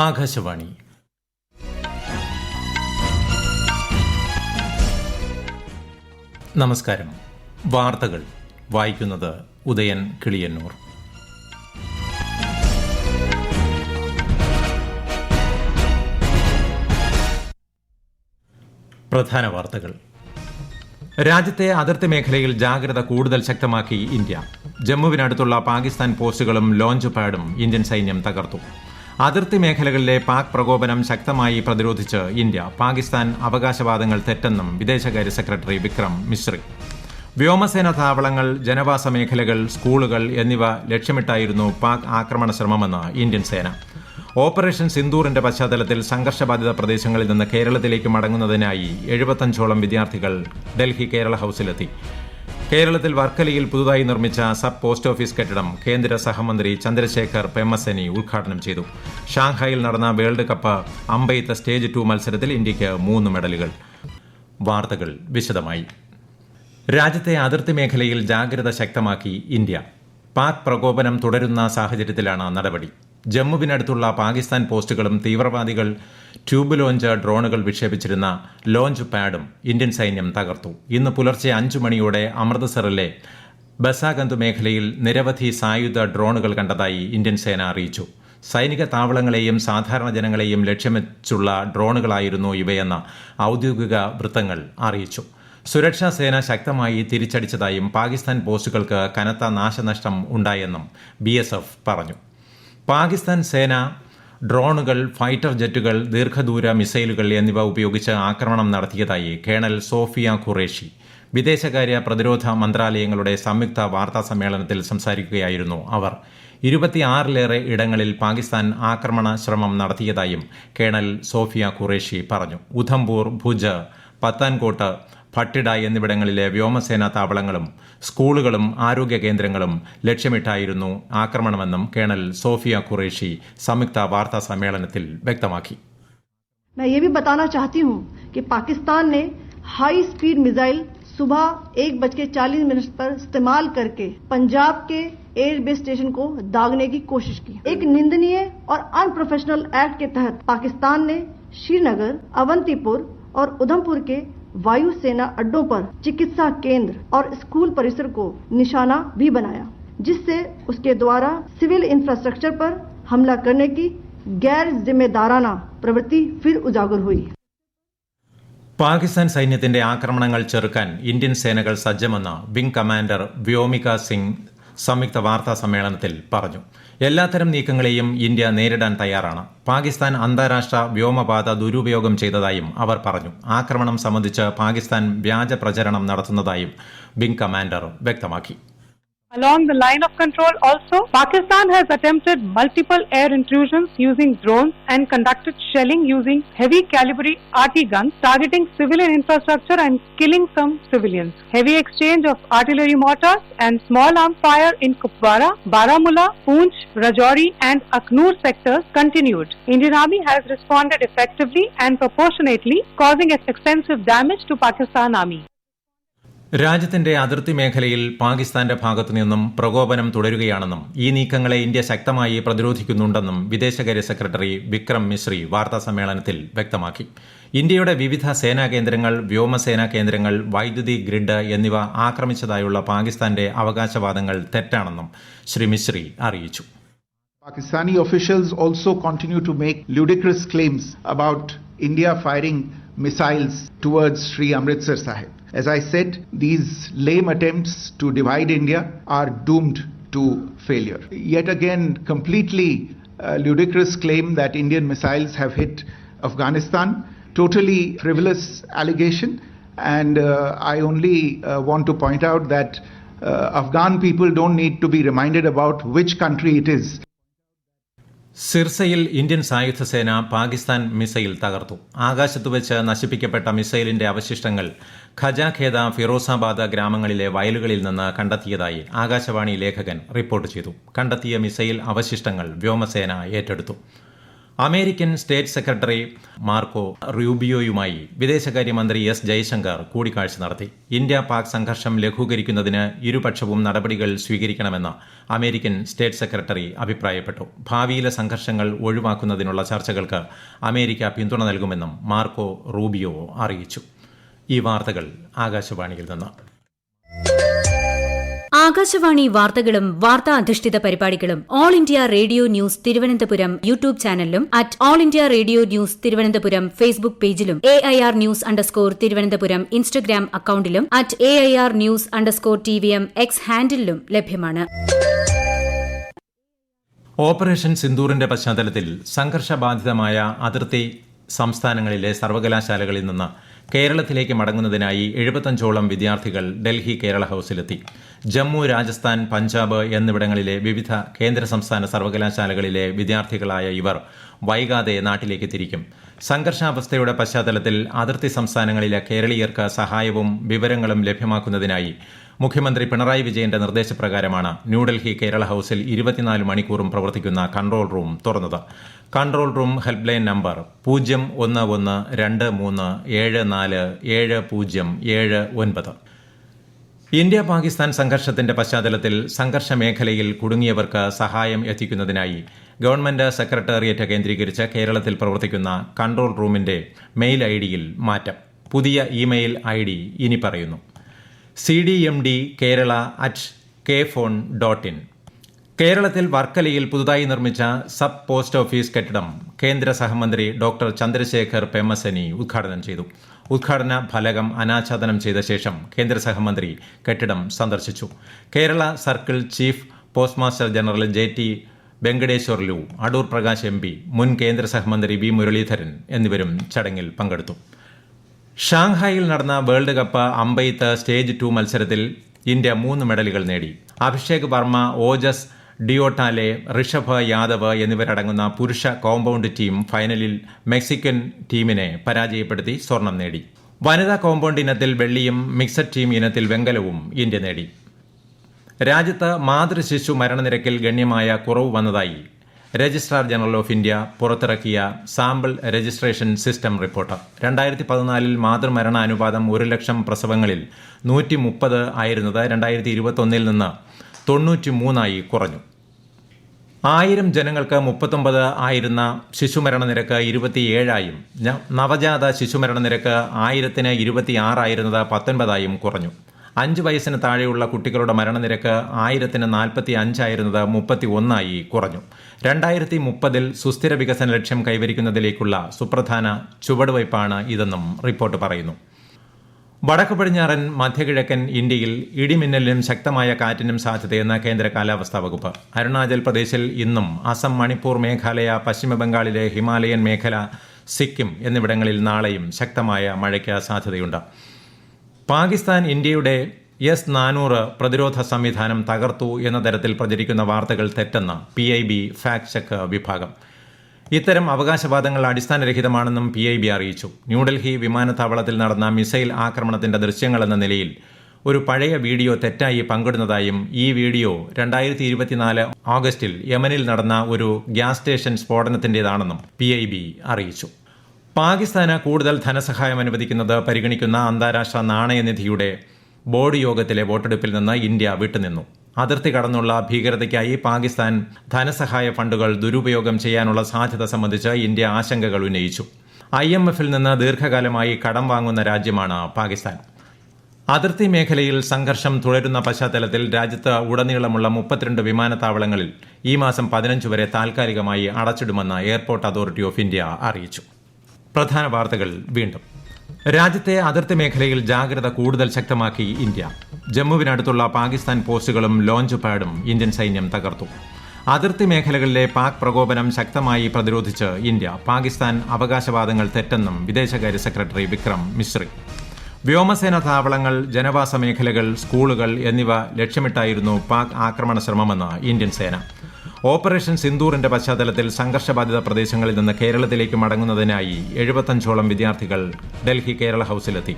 ആകാശവാണി. നമസ്കാരം. വാർത്തകൾ വായിക്കുന്നത് ഉദയൻ കിളിയന്നൂർ. പ്രധാന വാർത്തകൾ. രാജ്യത്തെ അതിർത്തി മേഖലയിൽ ജാഗ്രത കൂടുതൽ ശക്തമാക്കി ഇന്ത്യ. ജമ്മുവിനടുത്തുള്ള പാകിസ്ഥാൻ പോസ്റ്റുകളും ലോഞ്ച് പാഡും ഇന്ത്യൻ സൈന്യം തകർത്തു. അതിർത്തി മേഖലകളിലെ പാക് പ്രകോപനം ശക്തമായി പ്രതിരോധിച്ച് ഇന്ത്യ. പാകിസ്ഥാൻ അവകാശവാദങ്ങൾ തെറ്റെന്നും വിദേശകാര്യ സെക്രട്ടറി വിക്രം മിശ്രി. വ്യോമസേന താവളങ്ങൾ, ജനവാസ മേഖലകൾ, സ്കൂളുകൾ എന്നിവ ലക്ഷ്യമിട്ടായിരുന്നു പാക് ആക്രമണ ശ്രമമെന്ന് ഇന്ത്യൻ സേന. ഓപ്പറേഷൻ സിന്ദൂറിന്റെ പശ്ചാത്തലത്തിൽ സംഘർഷബാധിത പ്രദേശങ്ങളിൽ നിന്ന് കേരളത്തിലേക്ക് മടങ്ങുന്നതിനായി 75ഓളം വിദ്യാർത്ഥികൾ ഡൽഹി കേരള ഹൌസിലെത്തി. കേരളത്തിൽ വർക്കലയിൽ പുതുതായി നിർമ്മിച്ച സബ് പോസ്റ്റ് ഓഫീസ് കെട്ടിടം കേന്ദ്ര സഹമന്ത്രി ചന്ദ്രശേഖർ പെമ്മസനി ഉദ്ഘാടനം ചെയ്തു. ഷാങ്ഹായിൽ നടന്ന വേൾഡ് കപ്പ് അമ്പെയ്ത്ത് സ്റ്റേജ് 2 മത്സരത്തിൽ ഇന്ത്യയ്ക്ക് 3 മെഡലുകൾ. വാർത്തകൾ വിശദമായി. രാജ്യത്തെ അതിർത്തി മേഖലയിൽ ജാഗ്രത ശക്തമാക്കി ഇന്ത്യ. പാക് പ്രകോപനം തുടരുന്ന സാഹചര്യത്തിലാണ് നടപടി. ജമ്മുവിനടുത്തുള്ള പാകിസ്ഥാൻ പോസ്റ്റുകളും തീവ്രവാദികൾ ട്യൂബ് ലോഞ്ച് ഡ്രോണുകൾ വിക്ഷേപിച്ചിരുന്ന ലോഞ്ച് പാഡും ഇന്ത്യൻ സൈന്യം തകർത്തു. ഇന്ന് പുലർച്ചെ 5 മണിയോടെ അമൃത്സറിലെ ബസാഗന്ത് മേഖലയിൽ നിരവധി സായുധ ഡ്രോണുകൾ കണ്ടതായി ഇന്ത്യൻ സേന അറിയിച്ചു. സൈനിക താവളങ്ങളെയും സാധാരണ ജനങ്ങളെയും ലക്ഷ്യം വെച്ചുള്ള ഡ്രോണുകളായിരുന്നു ഇവയെന്ന് ഔദ്യോഗിക വൃത്തങ്ങൾ അറിയിച്ചു. സുരക്ഷാ സേന ശക്തമായി തിരിച്ചടിച്ചതായും പാകിസ്ഥാൻ പോസ്റ്റുകൾക്ക് കനത്ത നാശനഷ്ടം ഉണ്ടായെന്നും BSF പറഞ്ഞു. പാകിസ്ഥാൻ സേന ഡ്രോണുകൾ, ഫൈറ്റർ ജെറ്റുകൾ, ദീർഘദൂര മിസൈലുകൾ എന്നിവ ഉപയോഗിച്ച് ആക്രമണം നടത്തിയതായി കേണൽ സോഫിയ ഖുറേഷി. വിദേശകാര്യ, പ്രതിരോധ മന്ത്രാലയങ്ങളുടെ സംയുക്ത വാർത്താ സമ്മേളനത്തിൽ സംസാരിക്കുകയായിരുന്നു അവർ. 26ലേറെ ഇടങ്ങളിൽ പാകിസ്ഥാൻ ആക്രമണ ശ്രമം നടത്തിയതായും കേണൽ സോഫിയ ഖുറേഷി പറഞ്ഞു. ഉധംപൂർ, ഭുജ്, പത്താൻകോട്ട്, ഭട്ടിഡ എന്നിവിടങ്ങളിലെ വ്യോമസേനാ താവളങ്ങളും സ്കൂളുകളും ആരോഗ്യ കേന്ദ്രങ്ങളും ലക്ഷ്യമിട്ടായിരുന്നു ആക്രമണമെന്നും കേണൽ സോഫിയ ഖുറേഷി സംയുക്ത വാർത്താ സമ്മേളനത്തിൽ വ്യക്തമാക്കി. मैं ये भी बताना चाहती हूं कि पाकिस्तान ने हाई स्पीड मिसाइल सुबह 1:40 पर इस्तेमाल करके पंजाब के एयरबेस स्टेशन को दागने की कोशिश की. एक निंदनीय और अनप्रोफेशनल एक्ट के तहत पाकिस्तान ने श्रीनगर, अवंतीपुर और उधमपुर के वायुसेना अड्डों पर चिकित्सा केंद्र और स्कूल परिसर को निशाना भी बनाया, जिससे उसके द्वारा सिविल इंफ्रास्ट्रक्चर पर हमला करने की गैर जिम्मेदाराना प्रवृत्ति फिर उजागर हुई. പാകിസ്ഥാൻ സൈന്യത്തിന്റെ ആക്രമണങ്ങൾ ചെറുക്കാൻ ഇന്ത്യൻ സേനകൾ സജ്ജമെന്ന് വിംഗ് കമാൻഡർ വ്യോമിക സിംഗ് സംയുക്ത വാർത്താ സമ്മേളനത്തിൽ പറഞ്ഞു. എല്ലാത്തരം നീക്കങ്ങളെയും ഇന്ത്യ നേരിടാൻ തയ്യാറാണ്. പാകിസ്ഥാൻ അന്താരാഷ്ട്ര വ്യോമപാത ദുരുപയോഗം ചെയ്തതായും അവർ പറഞ്ഞു. ആക്രമണം സംബന്ധിച്ച് പാകിസ്ഥാൻ വ്യാജ പ്രചരണം നടത്തുന്നതായും വിംഗ് കമാൻഡർ വ്യക്തമാക്കി. Along the line of control also, Pakistan has attempted multiple air intrusions using drones and conducted shelling using heavy caliber RT guns targeting civilian infrastructure and killing some civilians. Heavy exchange of artillery mortars and small arms fire in Kupwara, Baramulla, Poonch, Rajouri and Aknoor sectors continued. Indian Army has responded effectively and proportionately, causing extensive damage to Pakistan Army. രാജ്യത്തിന്റെ അതിർത്തി മേഖലയിൽ പാകിസ്ഥാന്റെ ഭാഗത്തുനിന്നും പ്രകോപനം തുടരുകയാണെന്നും ഈ നീക്കങ്ങളെ India ശക്തമായി പ്രതിരോധിക്കുന്നുണ്ടെന്നും വിദേശകാര്യ സെക്രട്ടറി വിക്രം മിശ്രി വാർത്താ സമ്മേളനത്തിൽ വ്യക്തമാക്കി. ഇന്ത്യയുടെ വിവിധ സേനാ കേന്ദ്രങ്ങൾ, വ്യോമസേനാ കേന്ദ്രങ്ങൾ, വൈദ്യുതി ഗ്രിഡ് എന്നിവ ആക്രമിച്ചതായുള്ള പാകിസ്ഥാന്റെ അവകാശവാദങ്ങൾ തെറ്റാണെന്നും ശ്രീ മിശ്രി അറിയിച്ചു. Pakistani officials also continue to make ludicrous claims about India firing missiles towards Sri Amritsar Sahib. As I said, these lame attempts to divide India are doomed to failure. Yet again, completely ludicrous claim that Indian missiles have hit Afghanistan. Totally frivolous allegation. And I only want to point out that Afghan people don't need to be reminded about which country it is. സിർസയിൽ Indian സായുധ സേന Pakistan missile തകർത്തു. ആകാശത്ത് വെച്ച് നശിപ്പിക്കപ്പെട്ട മിസൈലിന്റെ അവശിഷ്ടങ്ങൾ ഖജാഖേദ, ഫിറോസാബാദ് ഗ്രാമങ്ങളിലെ വയലുകളിൽ നിന്ന് കണ്ടെത്തിയതായി ആകാശവാണി ലേഖകൻ റിപ്പോർട്ട് ചെയ്തു. കണ്ടെത്തിയ മിസൈൽ അവശിഷ്ടങ്ങൾ വ്യോമസേന ഏറ്റെടുത്തു. അമേരിക്കൻ സ്റ്റേറ്റ് സെക്രട്ടറി മാർക്കോ റൂബിയോയുമായി വിദേശകാര്യമന്ത്രി എസ് ജയശങ്കർ കൂടിക്കാഴ്ച നടത്തി. ഇന്ത്യ പാക് സംഘർഷം ലഘൂകരിക്കുന്നതിന് ഇരുപക്ഷവും നടപടികൾ സ്വീകരിക്കണമെന്ന് അമേരിക്കൻ സ്റ്റേറ്റ് സെക്രട്ടറി അഭിപ്രായപ്പെട്ടു. ഭാവിയിലെ സംഘർഷങ്ങൾ ഒഴിവാക്കുന്നതിനുള്ള ചർച്ചകൾക്ക് അമേരിക്ക പിന്തുണ നൽകുമെന്നും മാർക്കോ റൂബിയോ അറിയിച്ചു. ഈ വാർത്തകൾ ആകാശവാണിയിൽ നിന്ന്. ആകാശവാണി വാർത്തകളും വാർത്താ അധിഷ്ഠിത പരിപാടികളും all India radio news Thiruvananthapuram YouTube ചാനലിലും at all India radio news Thiruvananthapuram Facebook പേജിലും AIR ന്യൂസ് _തിരുവനന്തപുരം ഇൻസ്റ്റഗ്രാം അക്കൌണ്ടിലും at AIR news _TVM X ഹാൻഡിലും ലഭ്യമാണ്. ഓപ്പറേഷൻ സിന്ദൂറിന്റെ പശ്ചാത്തലത്തിൽ സംഘർഷബാധിതമായ അതിർത്തി സംസ്ഥാനങ്ങളിലെ സർവകലാശാലകളിൽ നിന്ന് കേരളത്തിലേക്ക് മടങ്ങുന്നതിനായി 75ഓളം വിദ്യാർത്ഥികൾ ഡൽഹി കേരള ഹൌസിലെത്തി. ജമ്മു, രാജസ്ഥാൻ, പഞ്ചാബ് എന്നിവിടങ്ങളിലെ വിവിധ കേന്ദ്ര സംസ്ഥാന സർവകലാശാലകളിലെ വിദ്യാർത്ഥികളായ ഇവർ വൈകാതെ നാട്ടിലേക്ക് തിരിക്കും. സംഘർഷാവസ്ഥയുടെ പശ്ചാത്തലത്തിൽ അതിർത്തി സംസ്ഥാനങ്ങളിലെ കേരളീയർക്ക് സഹായവും വിവരങ്ങളും ലഭ്യമാക്കുന്നതിനായി മുഖ്യമന്ത്രി പിണറായി വിജയന്റെ നിർദ്ദേശപ്രകാരമാണ് ന്യൂഡൽഹി കേരള ഹൌസിൽ 24 മണിക്കൂറും പ്രവർത്തിക്കുന്ന കൺട്രോൾ റൂം തുറന്നത്. Control room help line number 0112374707. India Pakistan സംഘർഷത്തിന്റെ പശ്ചാത്തലത്തിൽ സംഘർഷ മേഖലയിൽ കുടുങ്ങിയവർക്ക് സഹായം എത്തിക്കുന്നതിനായി ഗവൺമെന്റ് സെക്രട്ടേറിയറ്റ് കേന്ദ്രീകരിച്ച് കേരളത്തിൽ പ്രവർത്തിക്കുന്ന കൺട്രോൾ റൂമിന്റെ മെയിൽ ഐഡിയിൽ മാറ്റം. പുതിയ ഇമെയിൽ ഐഡി ഇനി പറയുന്നു: cdmdkerala@kphone.in. കേരളത്തിൽ വർക്കലയിൽ പുതുതായി നിർമ്മിച്ച സബ് പോസ്റ്റ് ഓഫീസ് കെട്ടിടം കേന്ദ്ര സഹമന്ത്രി ഡോക്ടർ ചന്ദ്രശേഖർ പെമ്മസനി ഉദ്ഘാടനം ചെയ്തു. ഉദ്ഘാടന ഫലകം അനാച്ഛാദനം ചെയ്ത ശേഷം കേന്ദ്ര സഹമന്ത്രി കെട്ടിടം സന്ദർശിച്ചു. Kerala circle chief post master general JT Venkateswarlu, Adoor Prakash MP, മുൻ കേന്ദ്ര സഹമന്ത്രി V മുരളീധരൻ എന്നിവരും ചടങ്ങിൽ പങ്കെടുത്തു. ഷാങ്ഹായിൽ നടന്ന വേൾഡ് കപ്പ് അമ്പെയ്ത്ത് സ്റ്റേജ് 2 മത്സരത്തിൽ ഇന്ത്യ 3 മെഡലുകൾ നേടി. അഭിഷേക് വർമ്മ, ഓജസ് ഡിയോട്ടാലെ, ഋഷഭ് യാദവ് എന്നിവരടങ്ങുന്ന പുരുഷ കോമ്പൌണ്ട് ടീം ഫൈനലിൽ മെക്സിക്കൻ ടീമിനെ പരാജയപ്പെടുത്തി സ്വർണം നേടി. വനിതാ കോമ്പൌണ്ട് ഇനത്തിൽ വെള്ളിയും മിക്സഡ് ടീം ഇനത്തിൽ വെങ്കലവും ഇന്ത്യ നേടി. രാജ്യത്ത് മാതൃശിശു മരണനിരക്കിൽ ഗണ്യമായ കുറവ് വന്നതായി രജിസ്ട്രാർ ജനറൽ ഓഫ് ഇന്ത്യ പുറത്തിറക്കിയ സാമ്പിൾ രജിസ്ട്രേഷൻ സിസ്റ്റം റിപ്പോർട്ട്. 2014 മാതൃമരണ അനുപാതം 1 ലക്ഷം പ്രസവങ്ങളിൽ 130 ആയിരുന്നത് 2021 നിന്ന് 93 കുറഞ്ഞു. 1000 ജനങ്ങൾക്ക് 39 ആയിരുന്ന ശിശുമരണ നിരക്ക് 27 നവജാത ശിശുമരണ നിരക്ക് 1000-ന് 26 ആയിരുന്നത് 19 കുറഞ്ഞു. 5 വയസ്സിന് താഴെയുള്ള കുട്ടികളുടെ മരണനിരക്ക് 1000-ന് 45 ആയിരുന്നത് 31 കുറഞ്ഞു. 2030 സുസ്ഥിര വികസന ലക്ഷ്യം കൈവരിക്കുന്നതിലേക്കുള്ള സുപ്രധാന ചുവടുവയ്പ്പാണ് ഇതെന്നും റിപ്പോർട്ട് പറയുന്നു. വടക്കു പടിഞ്ഞാറൻ മധ്യകിഴക്കൻ ഇന്ത്യയിൽ ഇടിമിന്നലിനും ശക്തമായ കാറ്റിനും സാധ്യതയെന്ന് കേന്ദ്ര കാലാവസ്ഥാ വകുപ്പ്. അരുണാചൽ പ്രദേശിൽ ഇന്നും, അസം, മണിപ്പൂർ, മേഘാലയ, പശ്ചിമബംഗാളിലെ ഹിമാലയൻ മേഖല, സിക്കിം എന്നിവിടങ്ങളിൽ നാളെയും ശക്തമായ മഴയ്ക്ക് സാധ്യതയുണ്ട്. പാകിസ്ഥാൻ ഇന്ത്യയുടെ S-400 പ്രതിരോധ സംവിധാനം തകർത്തു എന്ന തരത്തിൽ പ്രചരിക്കുന്ന വാർത്തകൾ തെറ്റെന്ന് PIB ഫാക്ട് ചെക്ക് വിഭാഗം. ഇത്തരം അവകാശവാദങ്ങൾ അടിസ്ഥാനരഹിതമാണെന്നും PIB അറിയിച്ചു. ന്യൂഡൽഹി വിമാനത്താവളത്തിൽ നടന്ന മിസൈൽ ആക്രമണത്തിന്റെ ദൃശ്യങ്ങളെന്ന നിലയിൽ ഒരു പഴയ വീഡിയോ തെറ്റായി പങ്കിടുന്നതായും ഈ വീഡിയോ 2024 ഓഗസ്റ്റിൽ യമനിൽ നടന്ന ഒരു ഗ്യാസ് സ്റ്റേഷൻ സ്ഫോടനത്തിന്റേതാണെന്നും PIB അറിയിച്ചു. പാകിസ്ഥാന് കൂടുതൽ ധനസഹായം അനുവദിക്കുന്നത് പരിഗണിക്കുന്ന അന്താരാഷ്ട്ര നാണയനിധിയുടെ ബോർഡ് യോഗത്തിലെ വോട്ടെടുപ്പിൽ നിന്ന് ഇന്ത്യ വിട്ടുനിന്നു. അതിർത്തി കടന്നുള്ള ഭീകരതയ്ക്കായി പാകിസ്ഥാൻ ധനസഹായ ഫണ്ടുകൾ ദുരുപയോഗം ചെയ്യാനുള്ള സാധ്യത സംബന്ധിച്ച് ഇന്ത്യ ആശങ്കകൾ ഉന്നയിച്ചു. IMF-ൽ നിന്ന് ദീർഘകാലമായി കടം വാങ്ങുന്ന രാജ്യമാണ് പാകിസ്ഥാൻ. അതിർത്തി മേഖലയിൽ സംഘർഷം തുടരുന്ന പശ്ചാത്തലത്തിൽ രാജ്യത്ത് ഉടനീളമുള്ള 32 വിമാനത്താവളങ്ങളിൽ ഈ മാസം 15 വരെ താൽക്കാലികമായി അടച്ചിടുമെന്ന് എയർപോർട്ട് അതോറിറ്റി ഓഫ് ഇന്ത്യ അറിയിച്ചു. പ്രധാന വാർത്തകൾ വീണ്ടും. രാജ്യത്തെ അതിർത്തി മേഖലയിൽ ജാഗ്രത കൂടുതൽ ശക്തമാക്കി ഇന്ത്യ. ജമ്മുവിനടുത്തുള്ള പാകിസ്ഥാൻ പോസ്റ്റുകളും ലോഞ്ച് പാഡും ഇന്ത്യൻ സൈന്യം തകർത്തു. അതിർത്തി മേഖലകളിലെ പാക് പ്രകോപനം ശക്തമായി പ്രതിരോധിച്ച് ഇന്ത്യ. പാകിസ്ഥാൻ അവകാശവാദങ്ങൾ തെറ്റെന്നും വിദേശകാര്യ സെക്രട്ടറി വിക്രം മിശ്രി. വ്യോമസേന താവളങ്ങൾ, ജനവാസ മേഖലകൾ, സ്കൂളുകൾ എന്നിവ ലക്ഷ്യമിട്ടായിരുന്നു പാക് ആക്രമണ ശ്രമമെന്ന് ഇന്ത്യൻ സേന. ഓപ്പറേഷൻ സിന്ദൂറിന്റെ പശ്ചാത്തലത്തിൽ സംഘർഷബാധിത പ്രദേശങ്ങളിൽ നിന്ന് കേരളത്തിലേക്ക് മടങ്ങുന്നതിനായി 75ഓളം വിദ്യാർത്ഥികൾ ഡൽഹി കേരള ഹൌസിലെത്തി.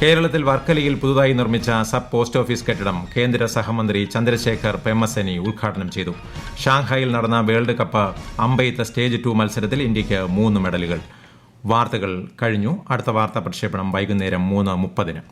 കേരളത്തിൽ വർക്കലയിൽ പുതുതായി നിർമ്മിച്ച സബ് പോസ്റ്റ് ഓഫീസ് കെട്ടിടം കേന്ദ്ര സഹമന്ത്രി ചന്ദ്രശേഖർ പെമ്മസനി ഉദ്ഘാടനം ചെയ്തു. ഷാങ്ഹായിൽ നടന്ന വേൾഡ് കപ്പ് അമ്പെയ്ത്ത് സ്റ്റേജ് 2 മത്സരത്തിൽ ഇന്ത്യയ്ക്ക് 3 മെഡലുകൾ. വാർത്തകൾ കഴിഞ്ഞു. അടുത്ത വാർത്താ പ്രക്ഷേപണം വൈകുന്നേരം 3:30.